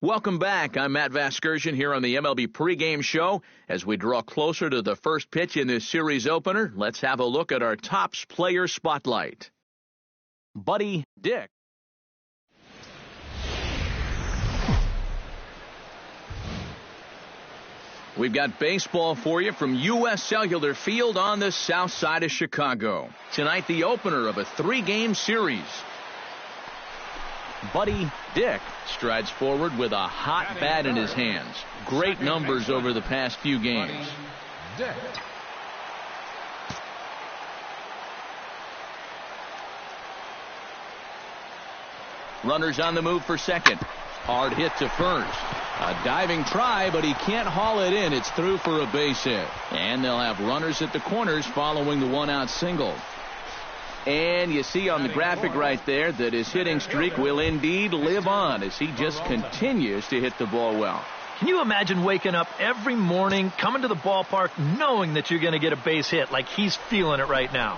Welcome back. I'm Matt Vasgersian here on the MLB pregame show. As we draw closer to the first pitch in this series opener, let's have a look at our Topps player spotlight. Buddy Dick. We've got baseball for you from U.S. Cellular Field on the south side of Chicago. Tonight, the opener of a 3-game series. Buddy Dick strides forward with a hot bat in his hands. Great numbers over the past few games. Runners on the move for second. Hard hit to first. A diving try, but he can't haul it in. It's through for a base hit. And they'll have runners at the corners following the one-out single. And you see on the graphic right there that his hitting streak will indeed live on as he just continues to hit the ball well. Can you imagine waking up every morning, coming to the ballpark, knowing that you're going to get a base hit like he's feeling it right now?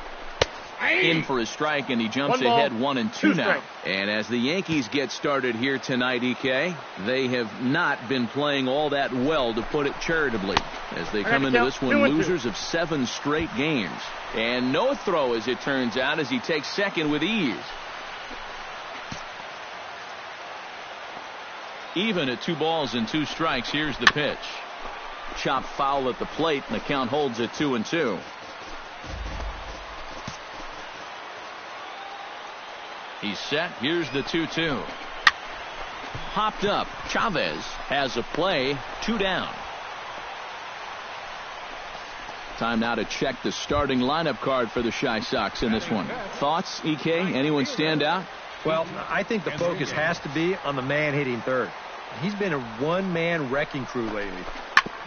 In for a strike, and he jumps ahead 1-2 now. And as the Yankees get started here tonight, EK, they have not been playing all that well, to put it charitably, as they come into this one losers of 7 straight games. And no throw, as it turns out, as he takes second with ease. Even at 2 balls and 2 strikes, here's the pitch. Chopped foul at the plate, and the count holds at 2-2. He's set. Here's the 2-2. Hopped up. Chavez has a play. 2 down. Time now to check the starting lineup card for the Chi Sox in this one. Thoughts, EK? Anyone stand out? Well, I think the focus has to be on the man hitting third. He's been a one-man wrecking crew lately,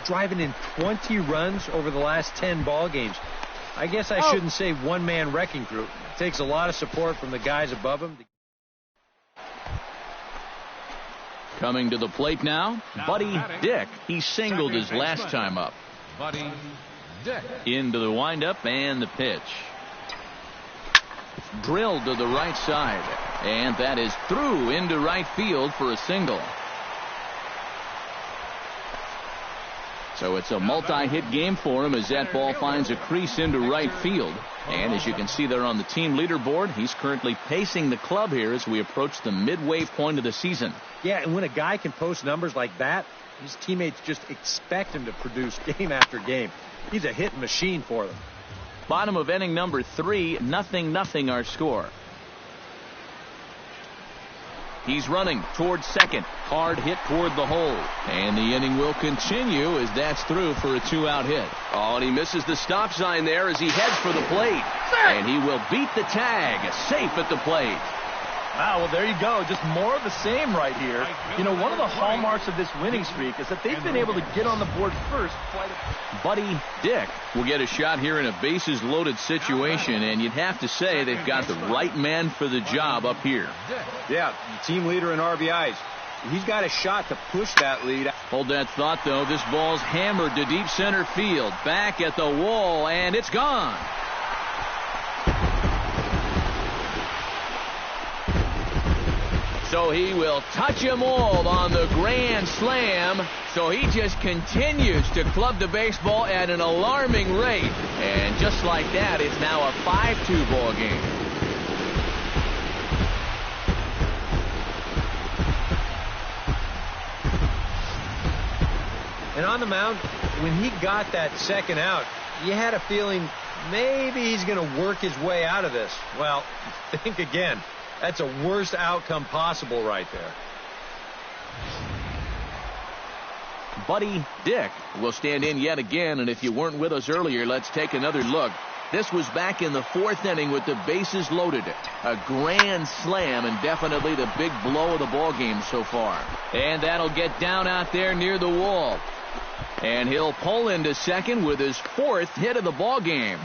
driving in 20 runs over the last 10 ball games. I guess I shouldn't say one-man wrecking crew. It takes a lot of support from the guys above him. Coming to the plate now, Buddy Dick. He singled his last time up. Buddy Dick. Into the windup and the pitch. Drilled to the right side. And that is through into right field for a single. So it's a multi-hit game for him as that ball finds a crease into right field. And as you can see there on the team leaderboard, he's currently pacing the club here as we approach the midway point of the season. Yeah, and when a guy can post numbers like that, his teammates just expect him to produce game after game. He's a hitting machine for them. Bottom of inning number 3, 0-0 our score. He's running towards second. Hard hit toward the hole. And the inning will continue as that's through for a 2-out hit. Oh, and he misses the stop sign there as he heads for the plate. And he will beat the tag. Safe at the plate. Wow, well, there you go. Just more of the same right here. You know, one of the hallmarks of this winning streak is that they've been able to get on the board first. Buddy Dick will get a shot here in a bases-loaded situation, and you'd have to say they've got the right man for the job up here. Yeah, the team leader in RBIs. He's got a shot to push that lead. Hold that thought, though. This ball's hammered to deep center field. Back at the wall, and it's gone. So he will touch them all on the grand slam. So he just continues to club the baseball at an alarming rate. And just like that, it's now a 5-2 ball game. And on the mound, when he got that second out, you had a feeling maybe he's going to work his way out of this. Well, think again. That's a worst outcome possible right there. Buddy Dick will stand in yet again, and if you weren't with us earlier, let's take another look. This was back in the 4th inning with the bases loaded. A grand slam and definitely the big blow of the ball game so far. And that'll get down out there near the wall. And he'll pull into second with his 4th hit of the ball game.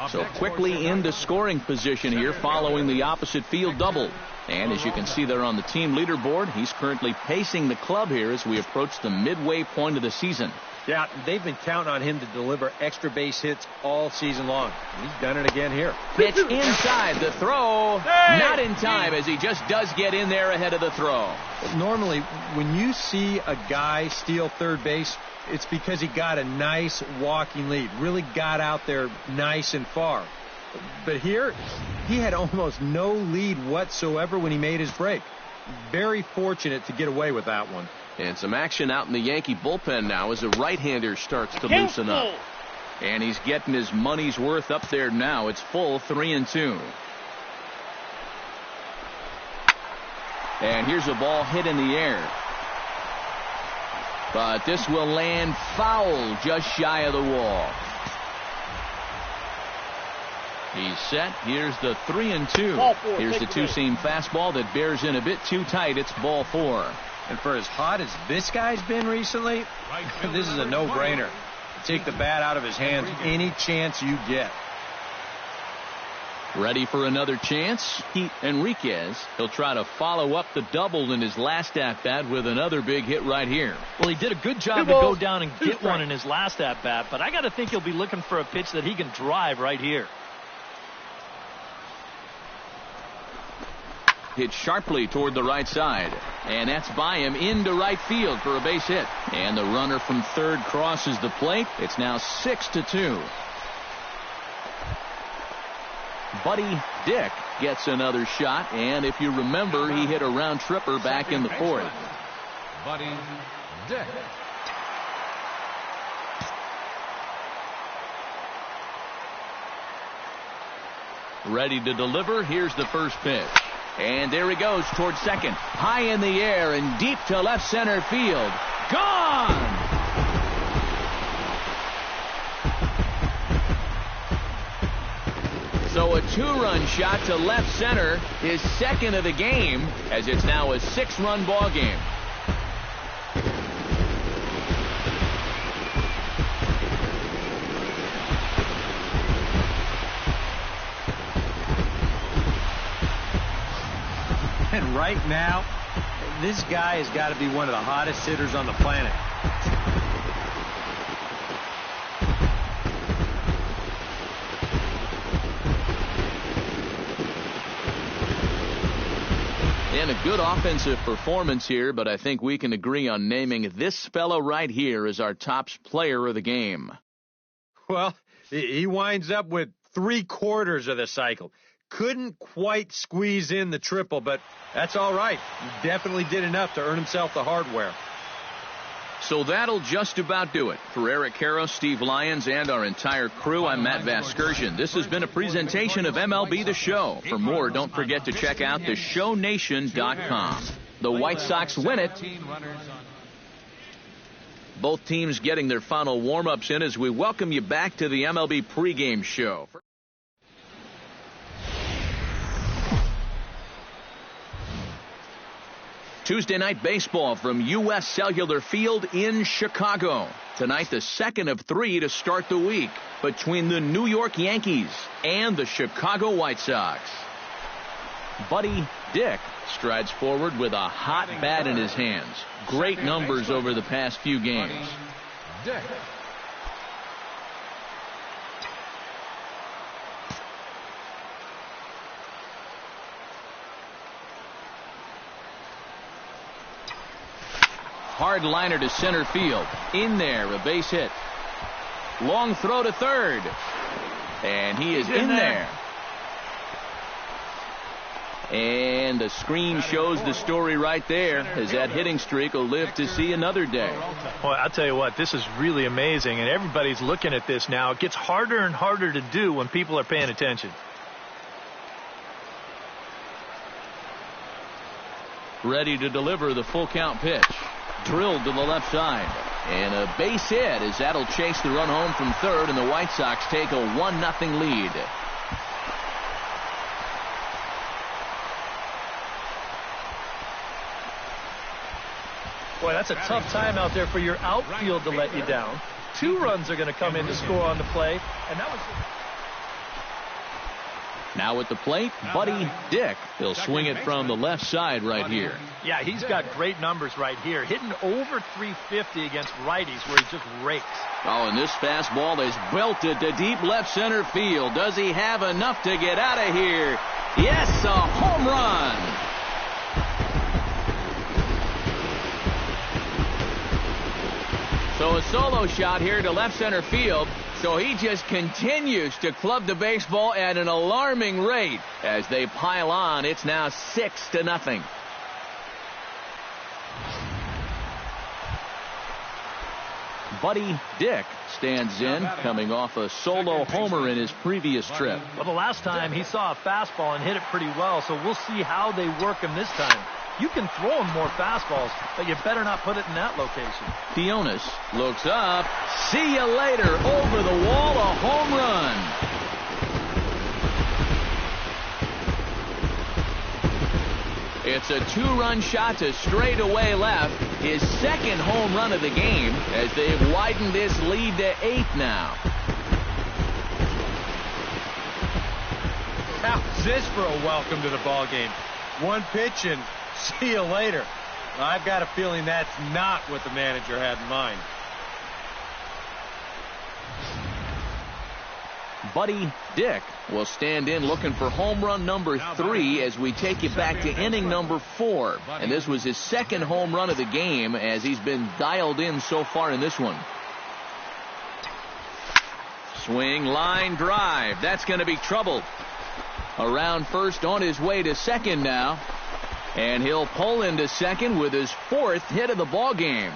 So quickly into scoring position here following the opposite field double. And as you can see there on the team leaderboard, he's currently pacing the club here as we approach the midway point of the season. Yeah, they've been counting on him to deliver extra base hits all season long. He's done it again here. Pitch inside, the throw. Not in time as he just does get in there ahead of the throw. Normally, when you see a guy steal third base, it's because he got a nice walking lead, really got out there nice and far. But here, he had almost no lead whatsoever when he made his break. Very fortunate to get away with that one. And some action out in the Yankee bullpen now as a right-hander starts to loosen up. And he's getting his money's worth up there now. It's full 3-2. And here's a ball hit in the air. But this will land foul just shy of the wall. He's set. Here's the 3-2. Here's the two-seam fastball that bears in a bit too tight. It's ball 4. And for as hot as this guy's been recently, this is a no-brainer. Take the bat out of his hands any chance you get. Ready for another chance? Enriquez. He'll try to follow up the double in his last at-bat with another big hit right here. Well, he did a good job to go down and get one in his last at-bat, but I got to think he'll be looking for a pitch that he can drive right here. Hit sharply toward the right side. And that's by him into right field for a base hit. And the runner from third crosses the plate. It's now 6-2. Buddy Dick gets another shot. And if you remember, he hit a round tripper back in the fourth. Buddy Dick. Ready to deliver. Here's the first pitch. And there he goes towards second. High in the air and deep to left center field. Gone! So a 2-run shot to left center, his second of the game, as it's now a 6-run ball game. And right now, this guy has got to be one of the hottest hitters on the planet. And a good offensive performance here, but I think we can agree on naming this fellow right here as our top player of the game. Well, he winds up with 3/4 of the cycle. Couldn't quite squeeze in the triple, but that's all right. He definitely did enough to earn himself the hardware. So that'll just about do it. For Eric Karros, Steve Lyons, and our entire crew, I'm Matt Vasgersian. This has been a presentation of MLB The Show. For more, don't forget to check out theshownation.com. The White Sox win it. Both teams getting their final warm-ups in as we welcome you back to the MLB pregame show. Tuesday night baseball from U.S. Cellular Field in Chicago. Tonight, the second of 3 to start the week between the New York Yankees and the Chicago White Sox. Buddy Dick strides forward with a hot bat in his hands. Great numbers over the past few games. Dick. Hard liner to center field. In there, a base hit. Long throw to third. And he is in there. And the screen shows the story right there, as that hitting streak will live to see another day. Well, I'll tell you what, this is really amazing, and everybody's looking at this now. It gets harder and harder to do when people are paying attention. Ready to deliver the full count pitch. Drilled to the left side. And a base hit as that'll chase the run home from third, and the White Sox take a 1-0 lead. Boy, that's a tough time out there for your outfield to let you down. 2 runs are going to come in to score on the play, and that was... Now at the plate, Buddy Dick. He'll swing it from the left side right here. Yeah, he's got great numbers right here. Hitting over 350 against righties where he just rakes. Oh, and this fastball is belted to deep left center field. Does he have enough to get out of here? Yes, a home run. So a solo shot here to left center field. So he just continues to club the baseball at an alarming rate. As they pile on, it's now 6-0. Buddy Dick stands in, coming off a solo homer in his previous trip. Well, the last time he saw a fastball and hit it pretty well, so we'll see how they work him this time. You can throw him more fastballs, but you better not put it in that location. Theonis looks up. See you later. Over the wall, a home run. It's a 2-run shot to straightaway left. His second home run of the game as they've widened this lead to 8 now. How's this for a welcome to the ball game? One pitch and see you later. I've got a feeling that's not what the manager had in mind. Buddy Dick will stand in looking for home run number 3 as we take you back to inning number 4. And this was his second home run of the game as he's been dialed in so far in this one. Swing, line, drive. That's going to be trouble. Around first, on his way to second now. And he'll pull into second with his 4th hit of the ball game.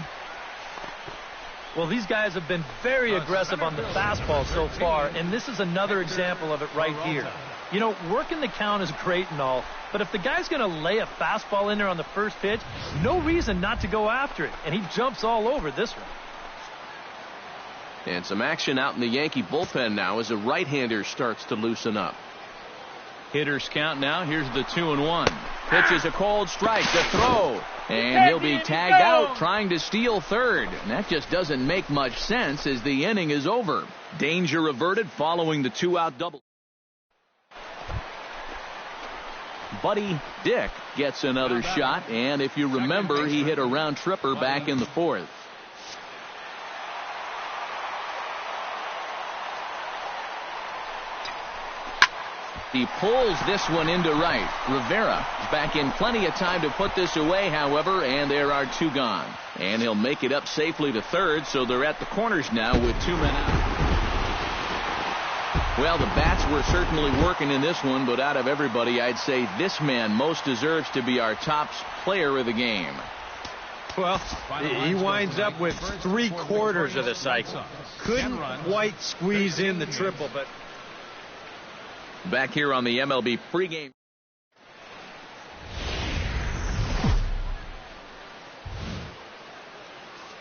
Well, these guys have been very aggressive on the fastball so far, and this is another example of it right here. You know, working the count is great and all, but if the guy's going to lay a fastball in there on the first pitch, no reason not to go after it, and he jumps all over this one. And some action out in the Yankee bullpen now as a right-hander starts to loosen up. Hitters count now. Here's the 2-1. Pitch is a cold strike. The throw. And he'll be tagged out trying to steal third. And that just doesn't make much sense as the inning is over. Danger averted following the 2-out double. Buddy Dick gets another shot. And if you remember, he hit a round tripper back in the 4th. He pulls this one into right. Rivera is back in plenty of time to put this away, however, and there are 2 gone. And he'll make it up safely to third, so they're at the corners now with 2 men out. Well, the bats were certainly working in this one, but out of everybody, I'd say this man most deserves to be our top player of the game. Well, he winds up with 3/4 of the cycle. Couldn't quite squeeze in the triple, but... Back here on the MLB pregame.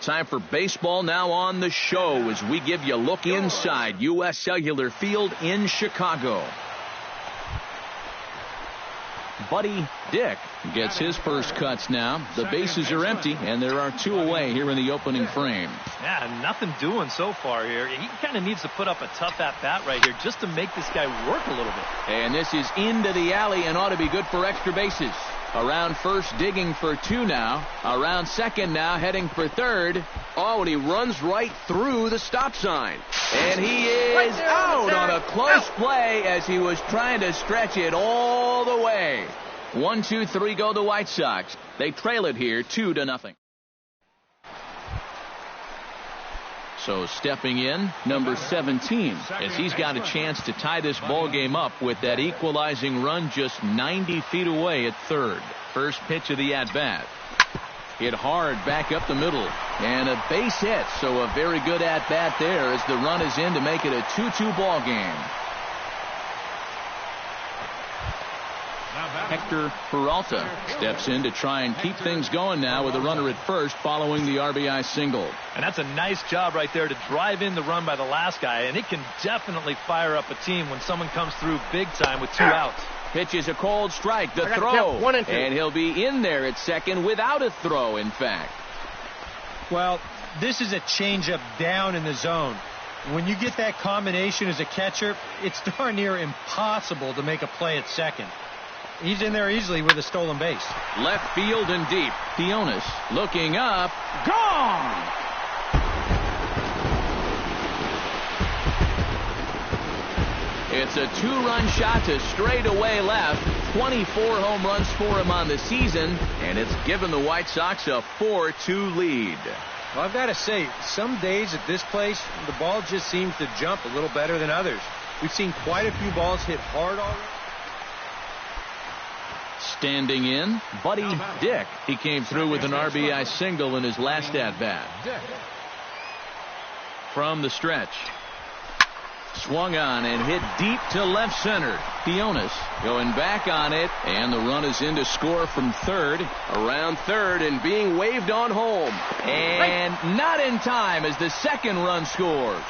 Time for baseball now on the show as we give you a look inside U.S. Cellular Field in Chicago. Buddy Dick gets his first cuts now. The bases are empty, and there are 2 away here in the opening frame. Yeah, nothing doing so far here. He kind of needs to put up a tough at-bat right here just to make this guy work a little bit. And this is into the alley and ought to be good for extra bases. Around first, digging for 2 now. Around second now, heading for third. Oh, and he runs right through the stop sign. And he is out on a close play as he was trying to stretch it all the way. 1-2-3 go the White Sox. They trail it here 2-0. So stepping in, number 17, as he's got a chance to tie this ball game up with that equalizing run just 90 feet away at third. First pitch of the at-bat. Hit hard back up the middle. And a base hit, so a very good at-bat there as the run is in to make it a 2-2 ball game. Hector Peralta steps in to try and keep things going now with a runner at first following the RBI single. And that's a nice job right there to drive in the run by the last guy, and it can definitely fire up a team when someone comes through big time with 2 outs. Pitch is a cold strike, the throw, and he'll be in there at second without a throw, in fact. Well, this is a changeup down in the zone. When you get that combination as a catcher, it's darn near impossible to make a play at second. He's in there easily with a stolen base. Left field and deep. Theonis looking up. Gone! It's a 2-run shot to straightaway left. 24 home runs for him on the season, and it's given the White Sox a 4-2 lead. Well, I've got to say, some days at this place, the ball just seems to jump a little better than others. We've seen quite a few balls hit hard already. Standing in, Buddy Dick. He came through with an RBI single in his last at-bat. From the stretch. Swung on and hit deep to left center. Theonis going back on it, and the run is in to score from third. Around third and being waved on home. And not in time as the second run scores.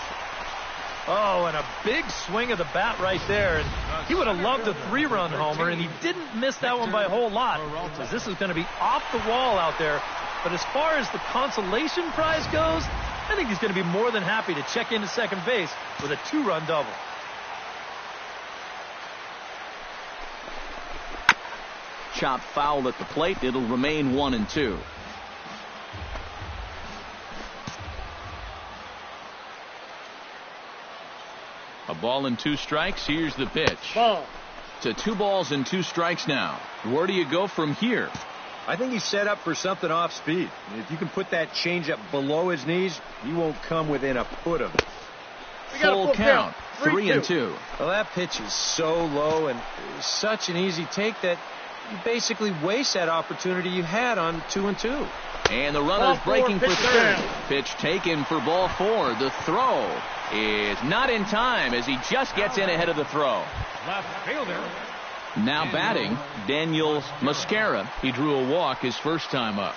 Oh, and a big swing of the bat right there. And he would have loved a 3-run homer, and he didn't miss that one by a whole lot, because this is going to be off the wall out there. But as far as the consolation prize goes, I think he's going to be more than happy to check into second base with a 2-run double. Chop foul at the plate. It'll remain 1-2. A ball and 2 strikes. Here's the pitch. Ball. To 2 balls and 2 strikes now. Where do you go from here? I think he's set up for something off speed. If you can put that changeup below his knees, he won't come within a foot of it. Full count. 3-2. Well, that pitch is so low and such an easy take that you basically waste that opportunity you had on 2-2. And the runner's breaking for third. Pitch taken for ball 4. The throw is not in time as he just gets in ahead of the throw. Left fielder. Now batting, Daniel Mosquera. He drew a walk his first time up.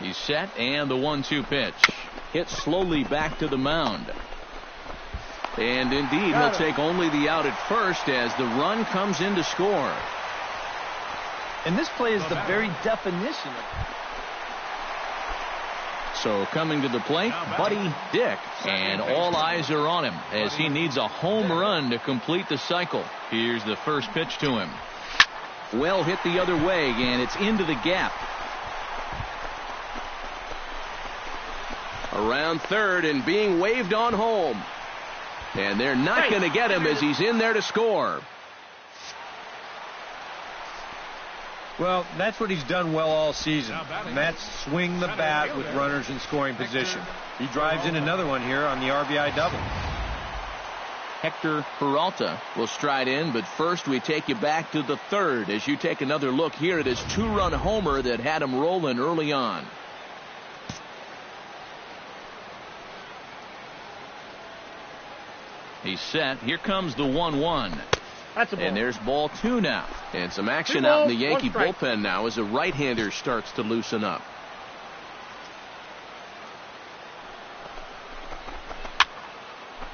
He's set, and the 1-2 pitch. Hit slowly back to the mound. And indeed, he'll take only the out at first as the run comes in to score. And this play is the very definition of it. So coming to the plate, Buddy Dick, and all eyes are on him as he needs a home run to complete the cycle. Here's the first pitch to him. Well hit the other way, and it's into the gap. Around third and being waved on home. And they're not going to get him as he's in there to score. Well, that's what he's done well all season, and that's swing the bat with runners in scoring position. He drives in another one here on the RBI double. Hector Peralta will stride in, but first we take you back to the third as you take another look here at his 2-run homer that had him rolling early on. He's set. Here comes the 1-1. And there's ball 2 now. And some action out in the Yankee bullpen now as a right-hander starts to loosen up.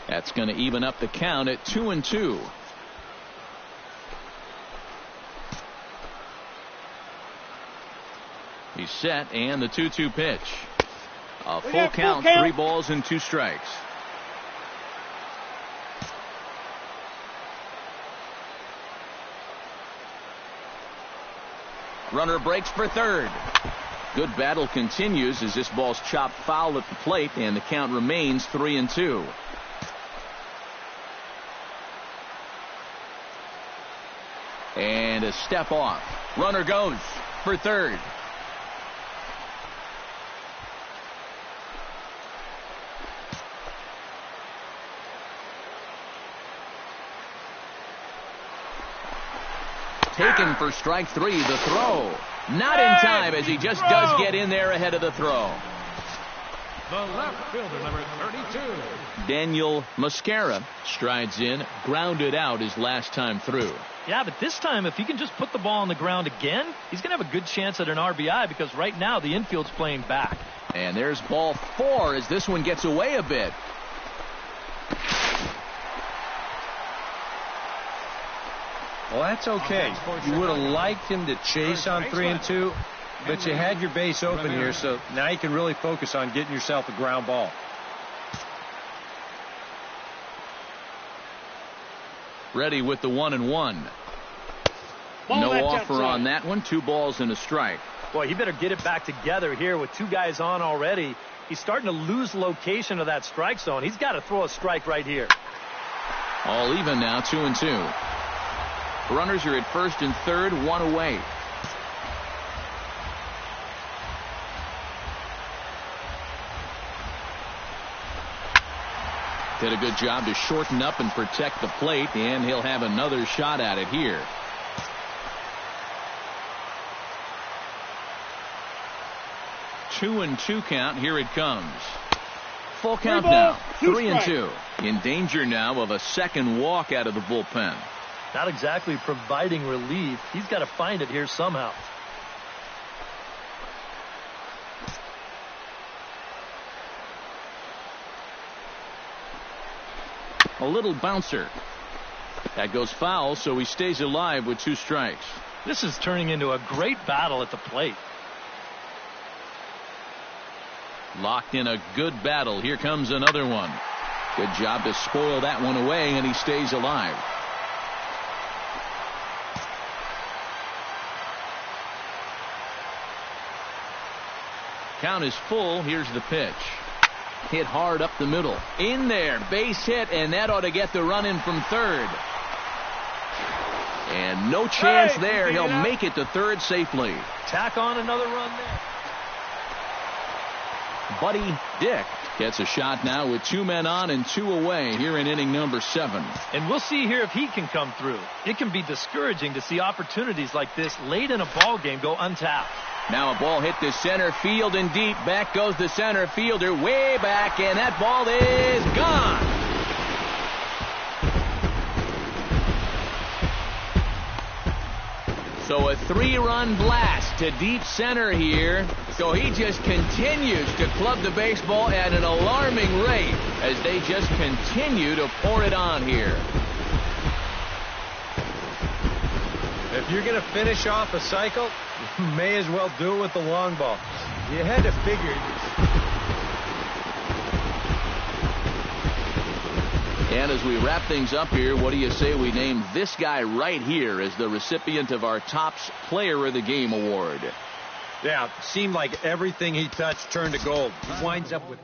That's going to even up the count at 2-2. He's set, and the 2-2 pitch. A full count, 3 balls and 2 strikes. Runner breaks for third. Good battle continues as this ball's chopped foul at the plate, and the count remains 3-2. And a step off. Runner goes for third. Taken for strike 3. The throw. Not in time as he just does get in there ahead of the throw. The left fielder, number 32. Daniel Mosquera strides in, grounded out his last time through. Yeah, but this time, if he can just put the ball on the ground again, he's going to have a good chance at an RBI because right now the infield's playing back. And there's ball 4 as this one gets away a bit. Well, that's okay. You would have liked him to chase on 3-2, but you had your base open here, so now you can really focus on getting yourself a ground ball. Ready with the 1-1. No offer on that one. 2 balls and a strike. Boy, he better get it back together here with 2 guys on already. He's starting to lose location of that strike zone. He's got to throw a strike right here. All even now, 2-2. Runners are at first and third, 1 away. Did a good job to shorten up and protect the plate, and he'll have another shot at it here. Two and 2 count. Here it comes. Full count now. 3-2. In danger now of a second walk out of the bullpen. Not exactly providing relief. He's got to find it here somehow. A little bouncer. That goes foul, so he stays alive with 2 strikes. This is turning into a great battle at the plate. Locked in a good battle. Here comes another one. Good job to spoil that one away, and he stays alive. Count is full. Here's the pitch. Hit hard up the middle. In there. Base hit, and that ought to get the run in from third. And no chance there. He'll make it to third safely. Tack on another run there. Buddy Dick gets a shot now with 2 men on and 2 away here in inning number 7. And we'll see here if he can come through. It can be discouraging to see opportunities like this late in a ball game go untapped. Now a ball hit to center field and deep. Back goes the center fielder way back, and that ball is gone. So a 3-run blast to deep center here. So he just continues to club the baseball at an alarming rate as they just continue to pour it on here. If you're going to finish off a cycle, you may as well do it with the long ball. You had to figure. And as we wrap things up here, what do you say we name this guy right here as the recipient of our Topps Player of the Game award? Yeah, seemed like everything he touched turned to gold. He winds up with